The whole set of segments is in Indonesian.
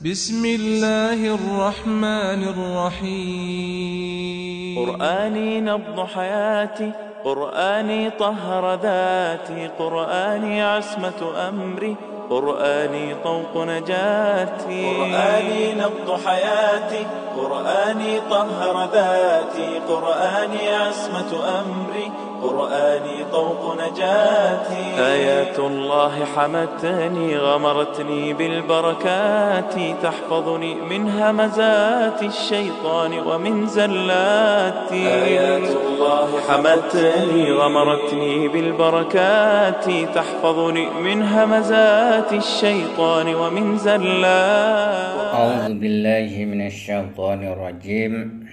بسم الله الرحمن الرحيم. قرآني نبض حياتي، قرآني طهر ذاتي، قرآني عصمة أمري، قرآني طوق نجاتي. قرآني نبض حياتي، قرآني طهر ذاتي، قرآني عصمة أمري، قرآني طوق نجاتي. آيات الله حمتني، غمرتني بالبركات، تحفظني من همزات الشيطان ومن زلاتي. آيات الله حمتني، غمرتني بالبركات، تحفظني من همزات الشيطان ومن زلاتي. أعوذ بالله من الشيطان الرجيم.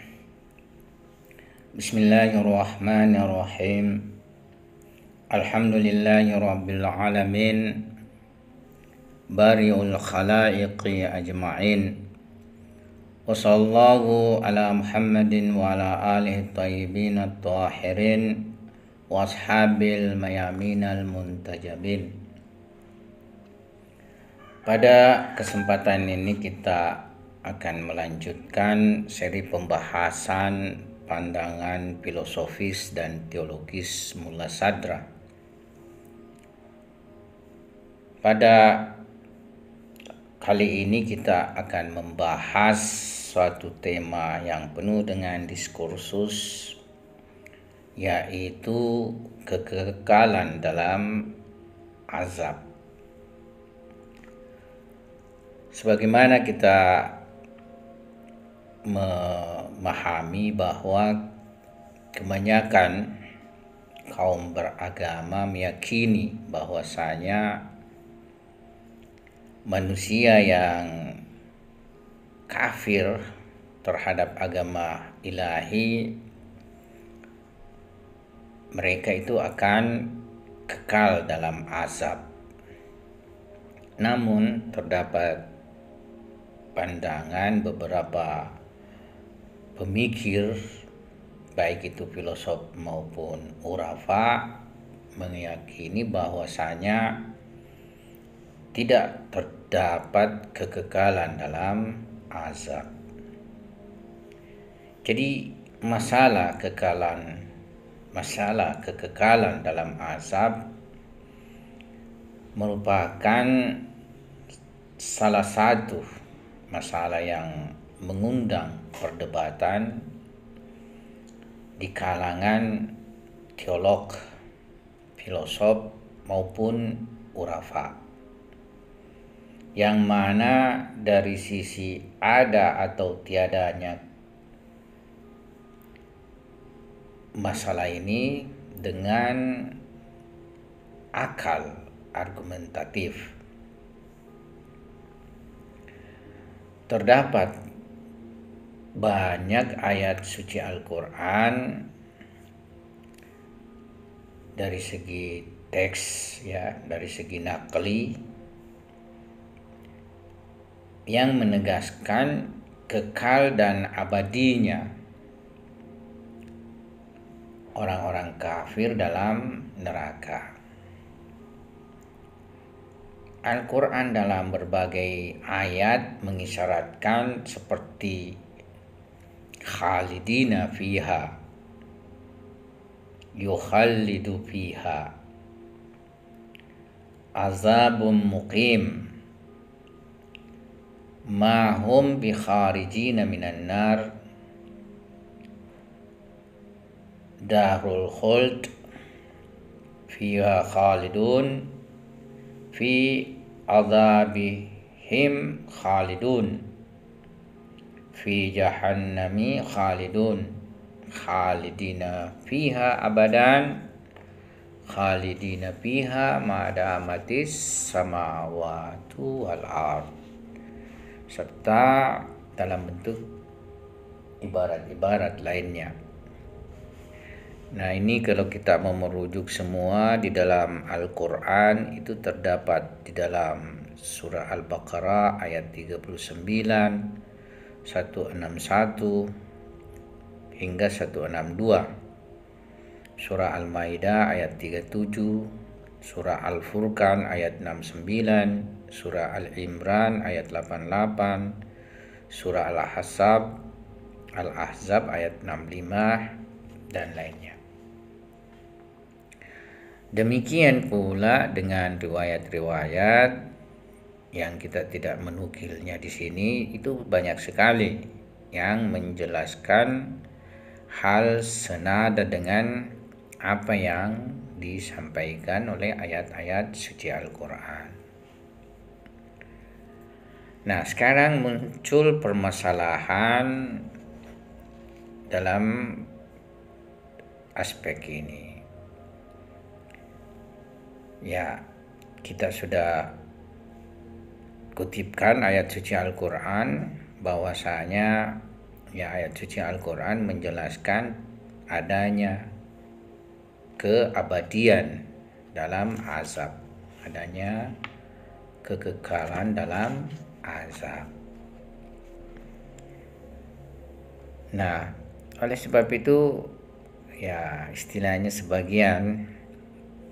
بسم الله الرحمن الرحيم. الحمد لله رب العالمين، بارئ الخلائق أجمعين، وصلى الله على محمد وعلى آله الطيبين الطاهرين وأصحاب الميامين المنتجبين. Pada kesempatan ini kita akan melanjutkan seri pembahasan pandangan filosofis dan teologis Mulla Sadra. Pada kali ini kita akan membahas suatu tema yang penuh dengan diskursus, yaitu kekekalan dalam azab. Sebagaimana kita memahami bahwa kebanyakan kaum beragama meyakini bahwasanya manusia yang kafir terhadap agama ilahi, mereka itu akan kekal dalam azab. Namun terdapat pandangan beberapa pemikir, baik itu filosof maupun urafa, meyakini bahwasanya tidak terdapat kekekalan dalam azab. Jadi masalah kekekalan dalam azab merupakan salah satu masalah yang mengundang perdebatan di kalangan teolog, filosof maupun urafa, yang mana dari sisi ada atau tiadanya masalah ini dengan akal argumentatif. Terdapat banyak ayat suci Al-Quran dari segi teks, dari segi nakli, yang menegaskan kekal dan abadinya orang-orang kafir dalam neraka. Al-Quran dalam berbagai ayat mengisyaratkan seperti khalidina fiha, yukhallidu fiha, azabun muqim, ma hum bi kharijina minan nar, darul khuld, fiha khalidun, fi azabihim khalidun, fi jahannami khalidun, khalidina fiha abadan, khalidina fiha ma'adamatis samawatu wal ard, serta dalam bentuk ibarat-ibarat lainnya. Nah, ini kalau kita mau merujuk semua di dalam Al-Quran, itu terdapat di dalam surah Al-Baqarah ayat 39, 161 hingga 162, surah Al-Maidah ayat 37, surah Al-Furqan ayat 69, surah Al-Imran ayat 88, surah Al-Ahzab ayat 65 dan lainnya. Demikian pula dengan riwayat-riwayat yang kita tidak menukilnya di sini, itu banyak sekali yang menjelaskan hal senada dengan apa yang disampaikan oleh ayat-ayat suci Al-Quran. Nah, sekarang muncul permasalahan dalam aspek ini. Ya, kita sudah kutipkan ayat suci Al-Quran, bahwasanya ya ayat suci Al-Quran menjelaskan adanya keabadian dalam azab, adanya kekekalan dalam azab. Nah, oleh sebab itu ya istilahnya sebagian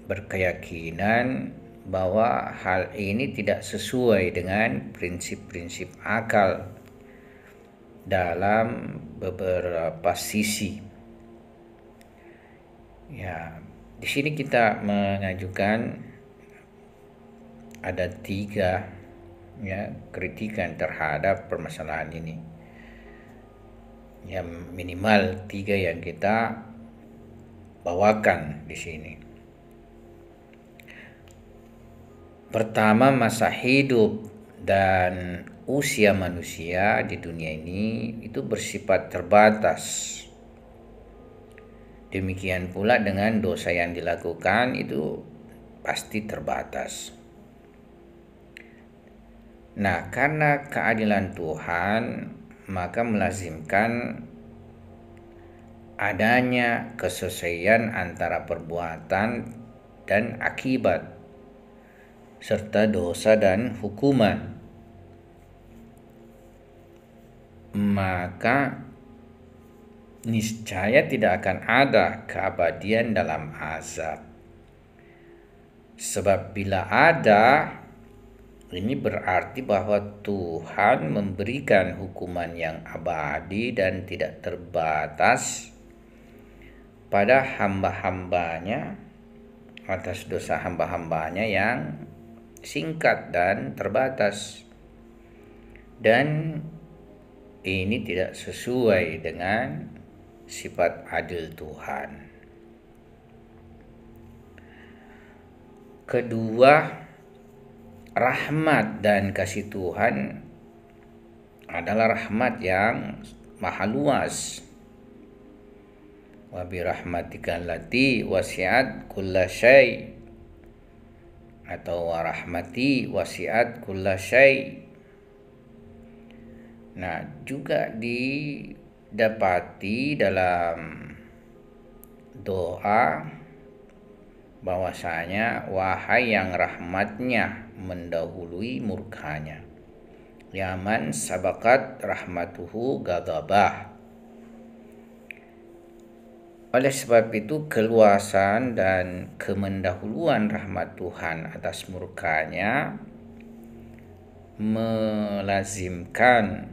berkeyakinan bahwa hal ini tidak sesuai dengan prinsip-prinsip akal dalam beberapa sisi. Ya, di sini kita mengajukan ada 3 ya kritikan terhadap permasalahan ini. Ya, minimal 3 yang kita bawakan di sini. Pertama, masa hidup dan usia manusia di dunia ini itu bersifat terbatas. Demikian pula dengan dosa yang dilakukan itu pasti terbatas. Nah, karena keadilan Tuhan, maka melazimkan adanya kesesuaian antara perbuatan dan akibat, serta dosa dan hukuman. Maka niscaya tidak akan ada keabadian dalam azab. Sebab bila ada, ini berarti bahwa Tuhan memberikan hukuman yang abadi dan tidak terbatas pada hamba-hambanya atas dosa hamba-hambanya yang singkat dan terbatas, dan ini tidak sesuai dengan sifat adil Tuhan. Kedua, rahmat dan kasih Tuhan adalah rahmat yang maha luas. Wa bi rahmatika allati wasi'at kulla syai', atau warahmati wasi'at kulla syai'. Nah, juga didapati dalam doa bahwasanya wahai yang rahmatnya mendahului murkanya, yaman sabakat rahmatuhu ghadabah. Oleh sebab itu, keluasan dan kemendahuluan rahmat Tuhan atas murkanya melazimkan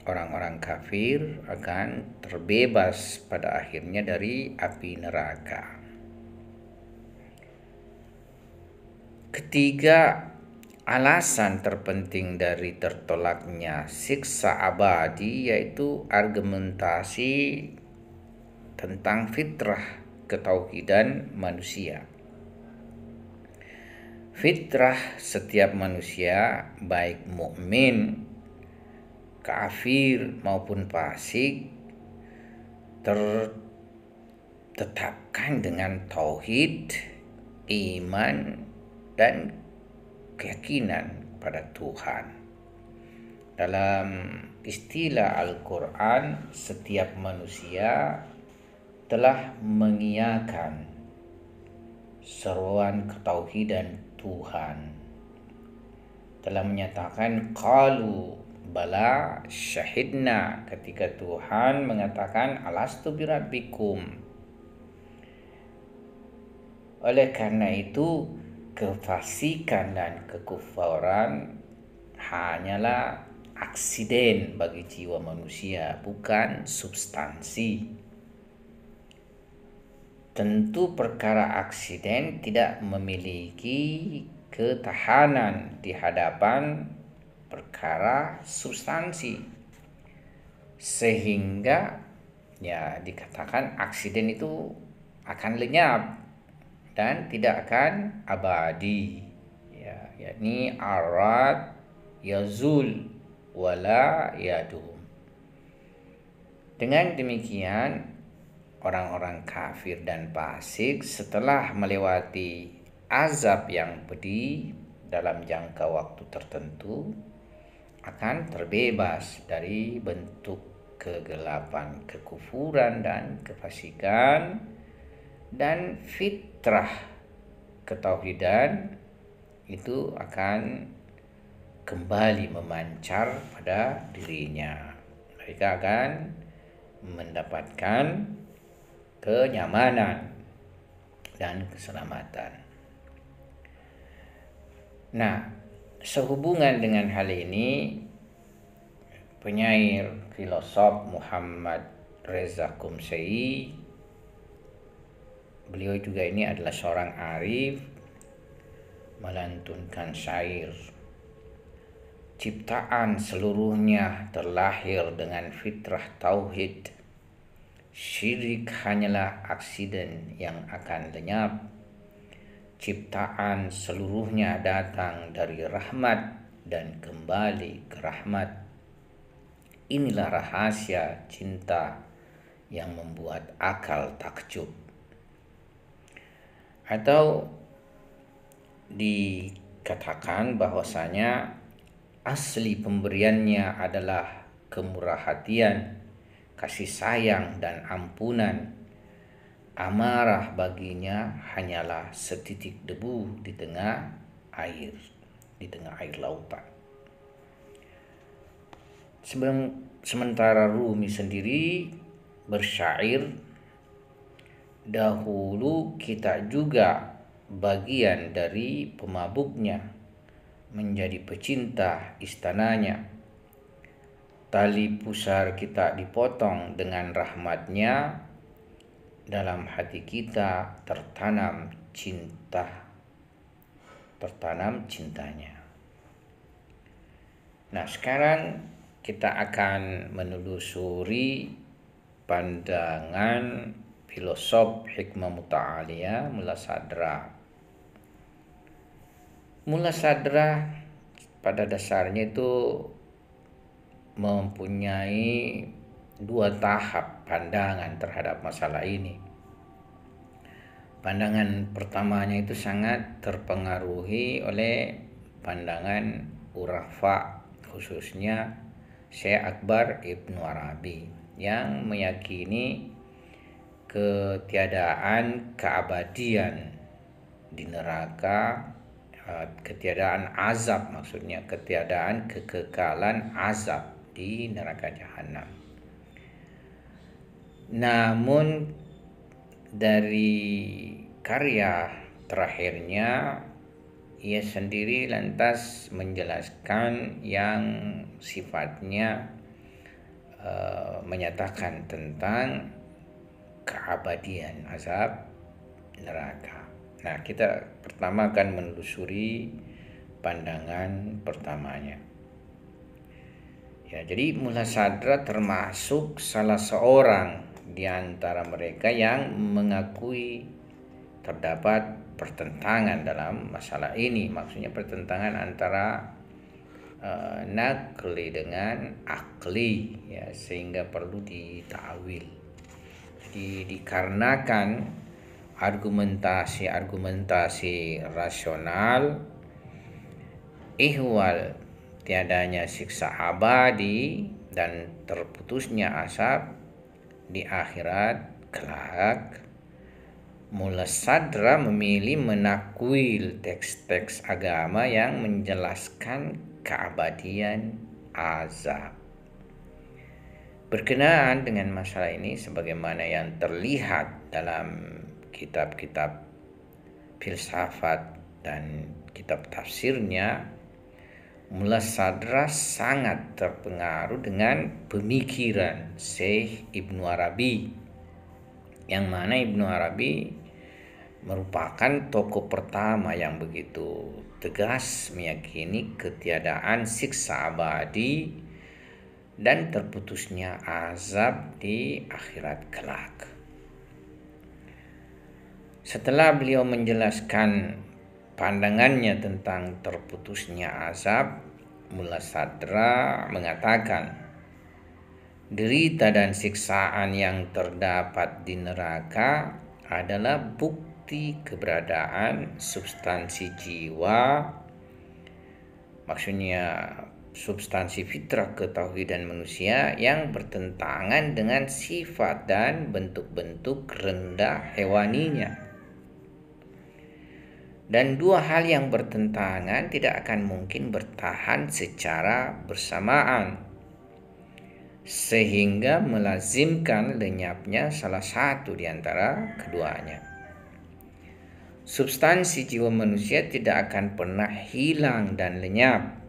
orang-orang kafir akan terbebas pada akhirnya dari api neraka. Ketiga, alasan terpenting dari tertolaknya siksa abadi yaitu argumentasi tentang fitrah ketauhidan manusia. Fitrah setiap manusia, baik mukmin, kafir maupun fasik, tertetapkan dengan tauhid, iman, dan keyakinan pada Tuhan. Dalam istilah Al-Quran, setiap manusia telah mengiyakan seruan ketauhidan Tuhan, telah menyatakan qalu bala syahidna, ketika Tuhan mengatakan alastu birabbikum. Oleh karena itu, kefasikan dan kekufuran hanyalah aksiden bagi jiwa manusia, bukan substansi. Tentu perkara aksiden tidak memiliki ketahanan di hadapan perkara substansi, sehingga ya dikatakan aksiden itu akan lenyap dan tidak akan abadi, ya, yakni arad yazul wala yadum. Dengan demikian, orang-orang kafir dan fasik setelah melewati azab yang pedih dalam jangka waktu tertentu akan terbebas dari bentuk kegelapan, kekufuran dan kefasikan, dan fitrah ketauhidan itu akan kembali memancar pada dirinya. Mereka akan mendapatkan kenyamanan dan keselamatan. Nah, sehubungan dengan hal ini, penyair filosof Muhammad Reza Qumsei, beliau juga ini adalah seorang arif, melantunkan syair. Ciptaan seluruhnya terlahir dengan fitrah tauhid. Syirik hanyalah aksiden yang akan lenyap. Ciptaan seluruhnya datang dari rahmat dan kembali ke rahmat. Inilah rahasia cinta yang membuat akal takjub. Atau dikatakan bahwasanya asli pemberiannya adalah kemurah hatian, kasih sayang dan ampunan. Amarah baginya hanyalah setitik debu di tengah air lautan. Sementara Rumi sendiri bersyair, dahulu kita juga bagian dari pemabuknya, menjadi pecinta istananya. Tali pusar kita dipotong dengan rahmatnya, dalam hati kita tertanam cintanya. Nah, sekarang kita akan menelusuri pandangan filosof hikmah muta'aliyah Mullah Sadra. Mullah Sadra pada dasarnya itu mempunyai dua tahap pandangan terhadap masalah ini. Pandangan pertamanya itu sangat terpengaruhi oleh pandangan Urafa, khususnya Syekh Akbar Ibnu Arabi, yang meyakini ketiadaan keabadian di neraka, ketiadaan azab, maksudnya ketiadaan kekekalan azab di neraka jahanam. Namun dari karya terakhirnya, ia sendiri lantas menjelaskan yang sifatnya menyatakan tentang keabadian azab neraka. Nah, kita pertama akan menelusuri pandangan pertamanya. Ya, jadi Mullah Sadra termasuk salah seorang di antara mereka yang mengakui terdapat pertentangan dalam masalah ini. Maksudnya pertentangan antara nakli dengan akli, ya, sehingga perlu ditakwil. Jadi dikarenakan argumentasi rasional, ihwal tiadanya siksa abadi dan terputusnya azab di akhirat kelak, Mullah Sadra memilih menakwil teks-teks agama yang menjelaskan keabadian azab. Berkenaan dengan masalah ini, sebagaimana yang terlihat dalam kitab-kitab filsafat dan kitab tafsirnya, Mullah Sadra sangat terpengaruh dengan pemikiran Syekh Ibnu Arabi, yang mana Ibnu Arabi merupakan tokoh pertama yang begitu tegas meyakini ketiadaan siksa abadi dan terputusnya azab di akhirat kelak. Setelah beliau menjelaskan pandangannya tentang terputusnya azab, Mullah Sadra mengatakan, derita dan siksaan yang terdapat di neraka adalah bukti keberadaan substansi jiwa, maksudnya substansi fitrah ketauhidan manusia yang bertentangan dengan sifat dan bentuk-bentuk rendah hewaninya. Dan dua hal yang bertentangan tidak akan mungkin bertahan secara bersamaan, sehingga melazimkan lenyapnya salah satu di antara keduanya. Substansi jiwa manusia tidak akan pernah hilang dan lenyap.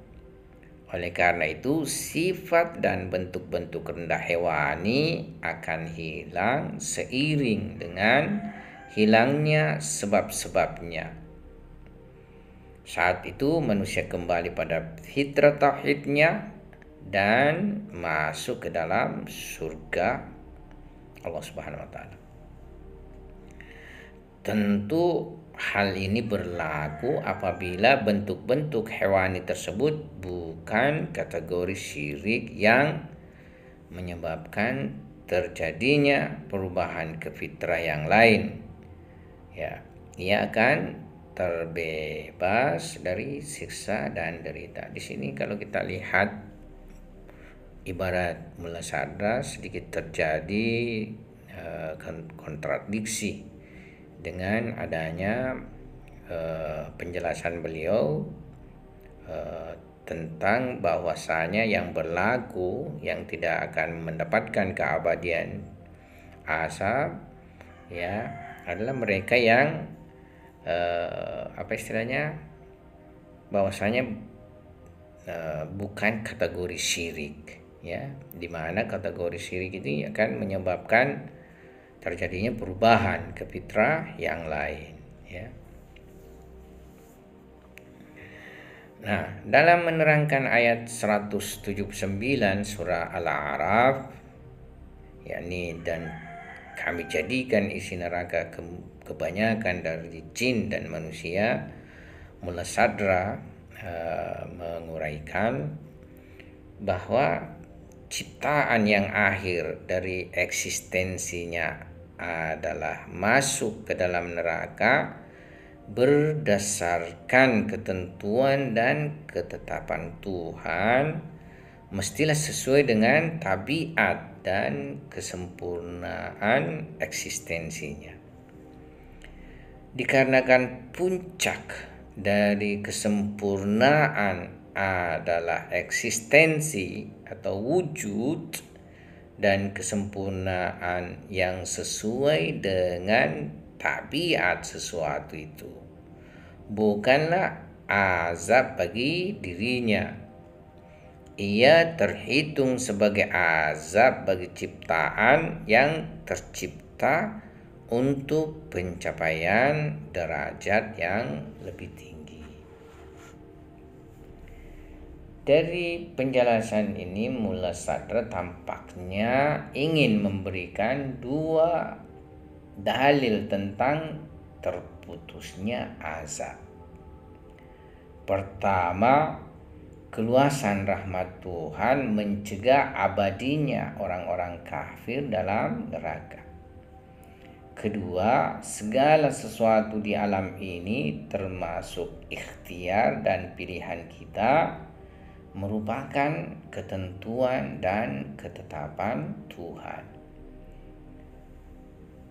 Oleh karena itu, sifat dan bentuk-bentuk rendah hewani akan hilang seiring dengan hilangnya sebab-sebabnya. Saat itu manusia kembali pada fitrah tauhidnya dan masuk ke dalam surga Allah Subhanahu wa taala. Tentu hal ini berlaku apabila bentuk-bentuk hewani tersebut bukan kategori syirik yang menyebabkan terjadinya perubahan ke fitrah yang lain. Ya, ia akan terbebas dari siksa dan derita. Di sini kalau kita lihat ibarat Mullah Sadra sedikit terjadi kontradiksi dengan adanya penjelasan beliau tentang bahwasanya yang berlaku yang tidak akan mendapatkan keabadian azab ya adalah mereka yang bahwasanya bukan kategori syirik, ya, di mana kategori syirik ini akan menyebabkan terjadinya perubahan ke fitrah yang lain, ya. Nah, dalam menerangkan ayat 179 surah Al-A'raf, yakni dan kami jadikan isi neraka kebanyakan dari jin dan manusia, Mullah Sadra menguraikan bahwa ciptaan yang akhir dari eksistensinya adalah masuk ke dalam neraka berdasarkan ketentuan dan ketetapan Tuhan, mestilah sesuai dengan tabiat dan kesempurnaan eksistensinya. Dikarenakan puncak dari kesempurnaan adalah eksistensi atau wujud dan kesempurnaan yang sesuai dengan tabiat sesuatu itu, bukanlah azab bagi dirinya. Ia terhitung sebagai azab bagi ciptaan yang tercipta untuk pencapaian derajat yang lebih tinggi. Dari penjelasan ini, Mullah Sadra tampaknya ingin memberikan dua dalil tentang terputusnya azab. Pertama, keluasan rahmat Tuhan mencegah abadinya orang-orang kafir dalam neraka. Kedua, segala sesuatu di alam ini termasuk ikhtiar dan pilihan kita merupakan ketentuan dan ketetapan Tuhan.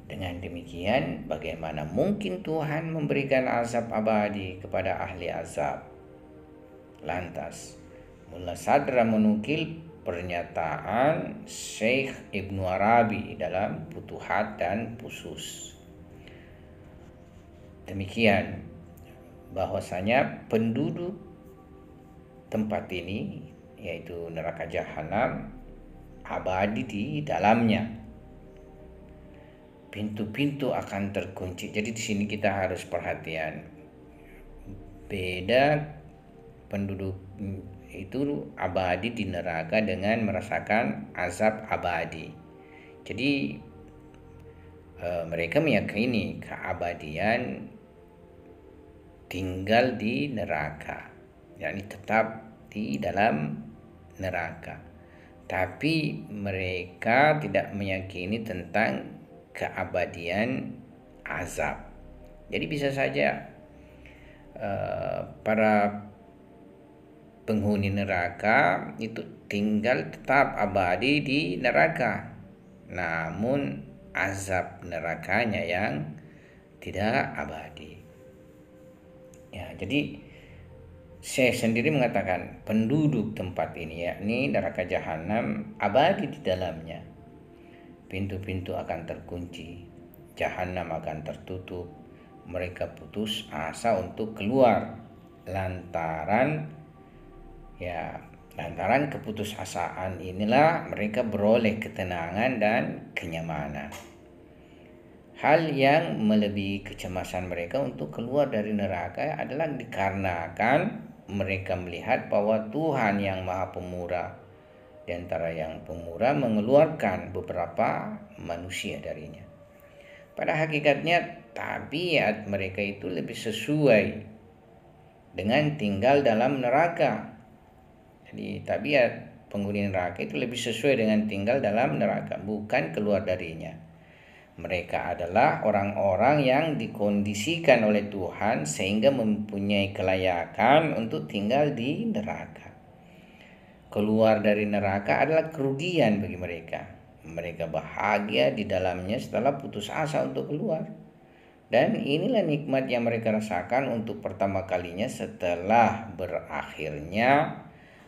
Dengan demikian, bagaimana mungkin Tuhan memberikan azab abadi kepada ahli azab? Lantas, Mullah Sadra menukil pernyataan Syekh Ibnu Arabi dalam Futuhat dan Fusus. Demikian, bahwasanya penduduk tempat ini, yaitu neraka jahanam, abadi di dalamnya. Pintu-pintu akan terkunci. Jadi di sini kita harus perhatian. Beda penduduk itu abadi di neraka dengan merasakan azab abadi. Jadi mereka meyakini keabadian tinggal di neraka, yakni tetap di dalam neraka. Tapi mereka tidak meyakini tentang keabadian azab. Jadi bisa saja para penghuni neraka itu tinggal tetap abadi di neraka, namun azab nerakanya yang tidak abadi. Ya, jadi saya sendiri mengatakan penduduk tempat ini, yakni neraka jahanam, abadi di dalamnya. Pintu-pintu akan terkunci, jahanam akan tertutup, mereka putus asa untuk keluar lantaran keputusasaan inilah mereka beroleh ketenangan dan kenyamanan. Hal yang melebihi kecemasan mereka untuk keluar dari neraka adalah dikarenakan mereka melihat bahwa Tuhan yang Maha Pemurah, di antara yang pemurah, mengeluarkan beberapa manusia darinya. Pada hakikatnya tabiat mereka itu lebih sesuai dengan tinggal dalam neraka. Jadi tabiat penghuni neraka itu lebih sesuai dengan tinggal dalam neraka, bukan keluar darinya. Mereka adalah orang-orang yang dikondisikan oleh Tuhan sehingga mempunyai kelayakan untuk tinggal di neraka. Keluar dari neraka adalah kerugian bagi mereka. Mereka bahagia di dalamnya setelah putus asa untuk keluar. Dan inilah nikmat yang mereka rasakan untuk pertama kalinya setelah berakhirnya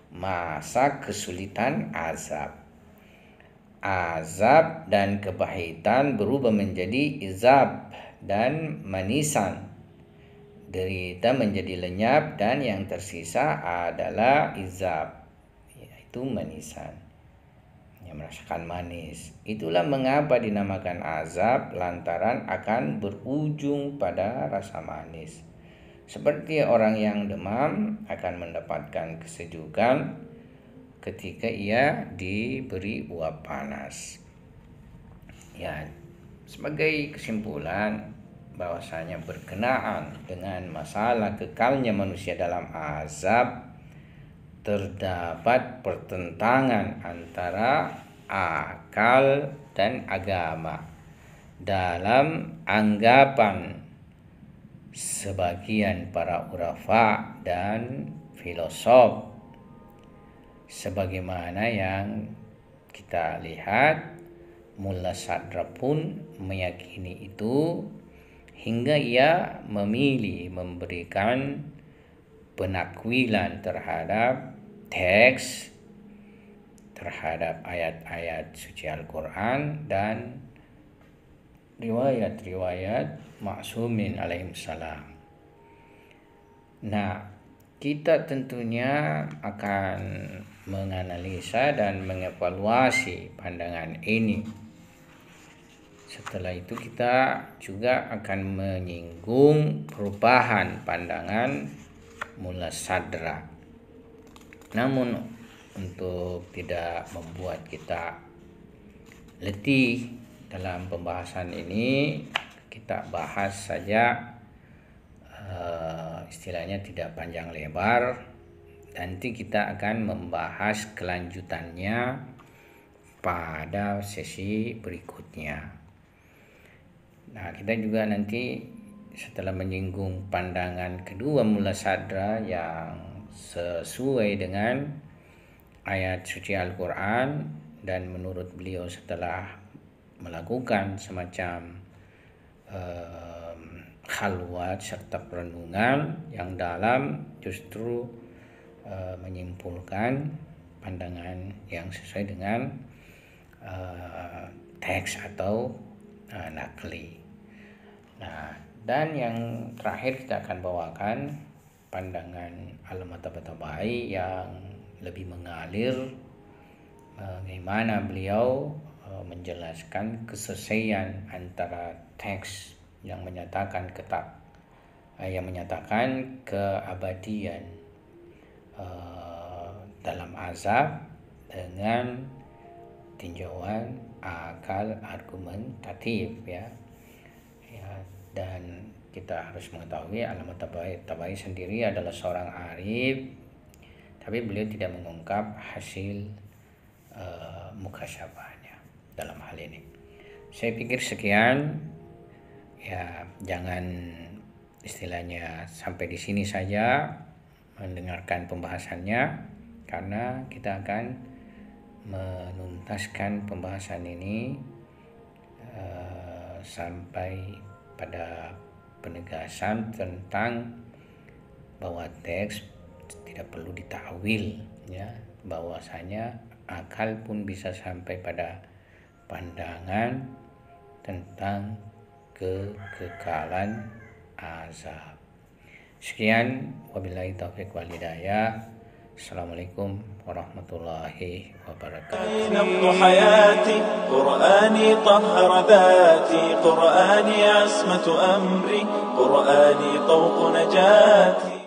masa kesulitan azab. Azab dan kepahitan berubah menjadi izab dan manisan. Derita menjadi lenyap dan yang tersisa adalah izab, yaitu manisan, yang merasakan manis. Itulah mengapa dinamakan azab, lantaran akan berujung pada rasa manis. Seperti orang yang demam akan mendapatkan kesejukan ketika ia diberi uap panas. Ya, sebagai kesimpulan bahwasanya berkenaan dengan masalah kekalnya manusia dalam azab, terdapat pertentangan antara akal dan agama dalam anggapan sebagian para urafa dan filosof, sebagaimana yang kita lihat Mullah Sadra pun meyakini itu, hingga ia memilih memberikan penakwilan terhadap teks, terhadap ayat-ayat suci Al-Quran dan riwayat-riwayat Ma'sumin alaihissalam. Nah, kita tentunya akan menganalisa dan mengevaluasi pandangan ini. Setelah itu kita juga akan menyinggung perubahan pandangan Mullah Sadra. Namun untuk tidak membuat kita letih dalam pembahasan ini, kita bahas saja istilahnya tidak panjang lebar. Nanti kita akan membahas kelanjutannya pada sesi berikutnya. Nah, kita juga nanti setelah menyinggung pandangan kedua Mullah Sadra yang sesuai dengan ayat suci Al-Quran, dan menurut beliau setelah melakukan semacam khalwat serta perenungan yang dalam, justru menyimpulkan pandangan yang sesuai dengan teks atau nakli. Nah, Dan yang terakhir kita akan bawakan pandangan Al-Matabai yang lebih mengalir, bagaimana beliau menjelaskan kesesuaian antara teks yang menyatakan keabadian dalam azab dengan tinjauan akal argumentatif ya. Dan kita harus mengetahui Al-Matabai sendiri adalah seorang arif, tapi beliau tidak mengungkap hasil mukasyafahnya dalam hal ini. Saya pikir sekian ya, jangan istilahnya sampai di sini saja mendengarkan pembahasannya, karena kita akan menuntaskan pembahasan ini sampai pada penegasan tentang bahwa teks tidak perlu ditakwil ya, bahwasanya akal pun bisa sampai pada pandangan tentang kekekalan azab. Sekian, wabillahi taufiq wal hidayah. Assalamualaikum warahmatullahi wabarakatuh. نبض حياتي قرآني طهر ذاتي قرآني عصمة أمري قرآني طوق نجاتي